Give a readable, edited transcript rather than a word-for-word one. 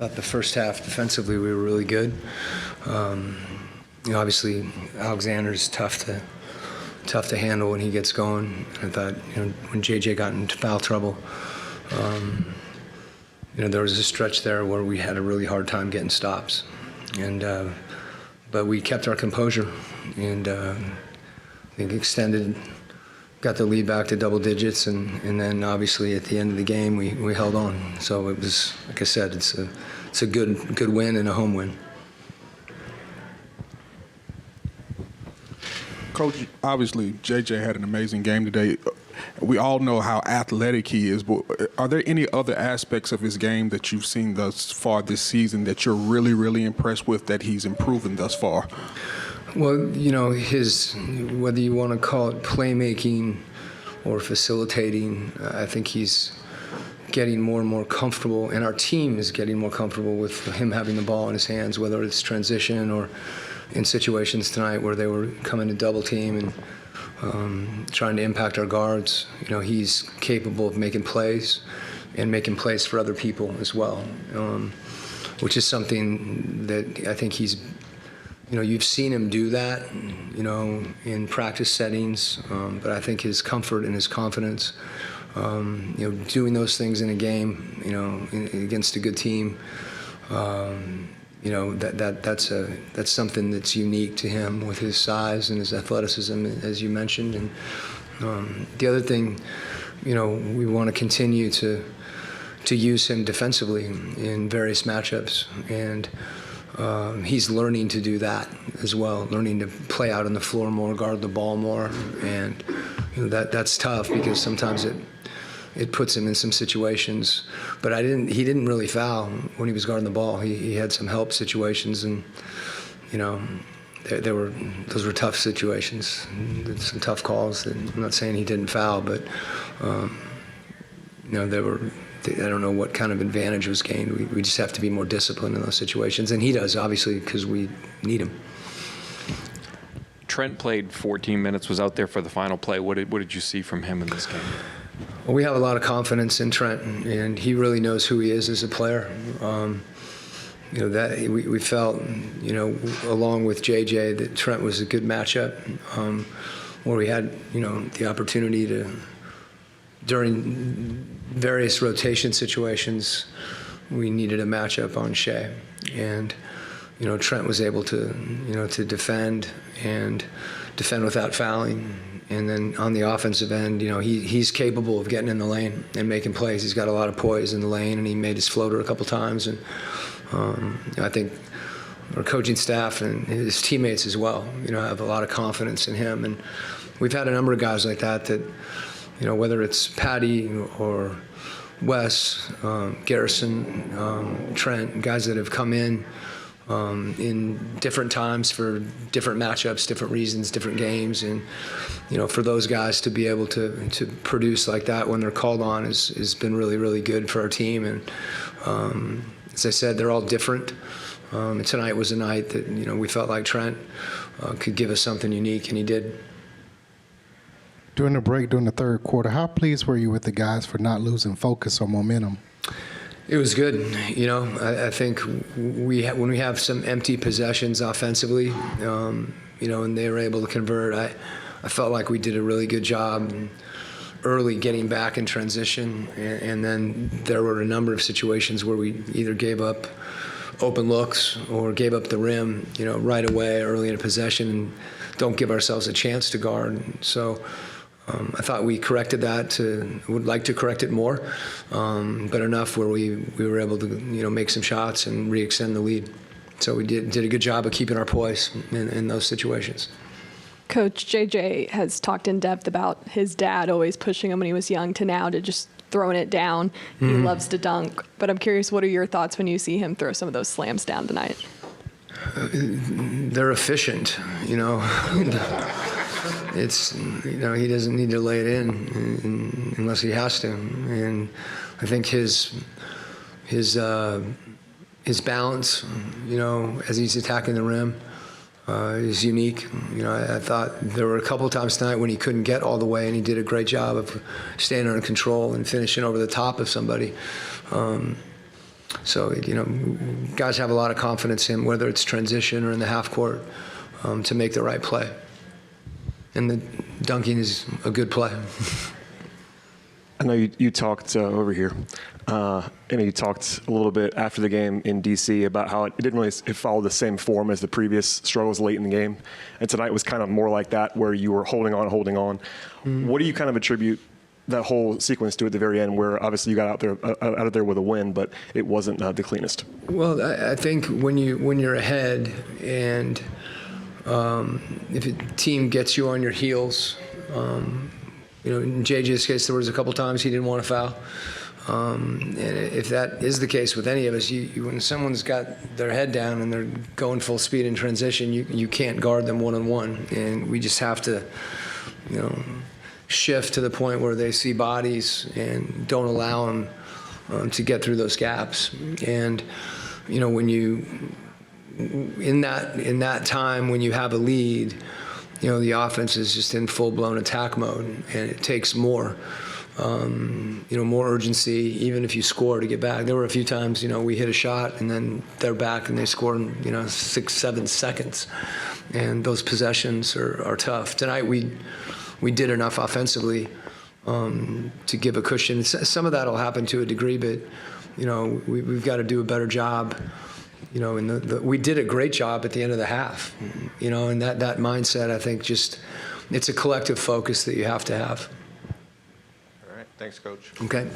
thought the first half defensively we were really good. Obviously Alexander's tough to handle when he gets going. I thought when JJ got into foul trouble, there was a stretch there where we had a really hard time getting stops, but we kept our composure and I think got the lead back to double digits, and then obviously at the end of the game we held on. So it was, like I said, it's a good win and a home win. Coach, obviously JJ had an amazing game today. We all know how athletic he is, but are there any other aspects of his game that you've seen thus far this season that you're really, really impressed with that he's improving thus far? Well, his, whether you want to call it playmaking or facilitating, I think he's getting more and more comfortable, and our team is getting more comfortable with him having the ball in his hands, whether it's transition or in situations tonight where they were coming to double team and trying to impact our guards. He's capable of making plays and making plays for other people as well, which is something that I think he's, you've seen him do that, in practice settings, but I think his comfort and his confidence, doing those things in a game, against a good team, that's something that's unique to him with his size and his athleticism, as you mentioned. And the other thing, we want to continue to use him defensively in various matchups, and he's learning to do that as well, learning to play out on the floor more, guard the ball more, and that's tough because sometimes it puts him in some situations. But he didn't really foul when he was guarding the ball. He had some help situations, and those were tough situations, some tough calls. And I'm not saying he didn't foul, but there were. I don't know what kind of advantage was gained. We just have to be more disciplined in those situations, and he does, obviously, because we need him. Trent played 14 minutes, was out there for the final play. What did you see from him in this game? Well, we have a lot of confidence in Trent, and he really knows who he is as a player. That we felt, along with JJ, that Trent was a good matchup, where we had, the opportunity to, during various rotation situations, we needed a matchup on Shea, and Trent was able to to defend without fouling, and then on the offensive end, he's capable of getting in the lane and making plays. He's got a lot of poise in the lane, and he made his floater a couple times, and I think our coaching staff and his teammates as well, have a lot of confidence in him, and we've had a number of guys like that. Whether it's Patty or Wes, Garrison, Trent, guys that have come in different times for different matchups, different reasons, different games, and for those guys to be able to produce like that when they're called on has been really, really good for our team. And as I said, they're all different. And tonight was a night that we felt like Trent could give us something unique, and he did. During the break, during the third quarter, how pleased were you with the guys for not losing focus or momentum? It was good. I think when we have some empty possessions offensively, and they were able to convert, I felt like we did a really good job early getting back in transition, and then there were a number of situations where we either gave up open looks or gave up the rim, right away early in a possession, and don't give ourselves a chance to guard. So I thought we corrected that. Would like to correct it more, but enough where we were able to make some shots and re-extend the lead. So we did a good job of keeping our poise in those situations. Coach, JJ has talked in depth about his dad always pushing him when he was young to now to just throwing it down. He loves to dunk, but I'm curious, what are your thoughts when you see him throw some of those slams down tonight? They're efficient, It's, he doesn't need to lay it in unless he has to. And I think his balance, as he's attacking the rim, is unique. I thought there were a couple of times tonight when he couldn't get all the way, and he did a great job of staying under control and finishing over the top of somebody. So, guys have a lot of confidence in whether it's transition or in the half court to make the right play. And the dunking is a good play. I know you talked over here. You talked a little bit after the game in DC about how it didn't really follow the same form as the previous struggles late in the game, and tonight was kind of more like that, where you were holding on. Mm-hmm. What do you kind of attribute that whole sequence to at the very end, where obviously you got out of there with a win, but it wasn't the cleanest? Well, I think when you're ahead and if a team gets you on your heels. In JJ's case, there was a couple times he didn't want to foul. And if that is the case with any of us, when someone's got their head down and they're going full speed in transition, you can't guard them one-on-one. And we just have to, shift to the point where they see bodies and don't allow them to get through those gaps. And, when in that time when you have a lead, the offense is just in full-blown attack mode, and it takes more, more urgency, even if you score, to get back. There were a few times, we hit a shot, and then they're back, and they score in, 6-7 seconds. And those possessions are tough. Tonight, we did enough offensively to give a cushion. Some of that will happen to a degree, but, we've got to do a better job. We did a great job at the end of the half, and that mindset, I think, it's a collective focus that you have to have. All right. Thanks, Coach. Okay.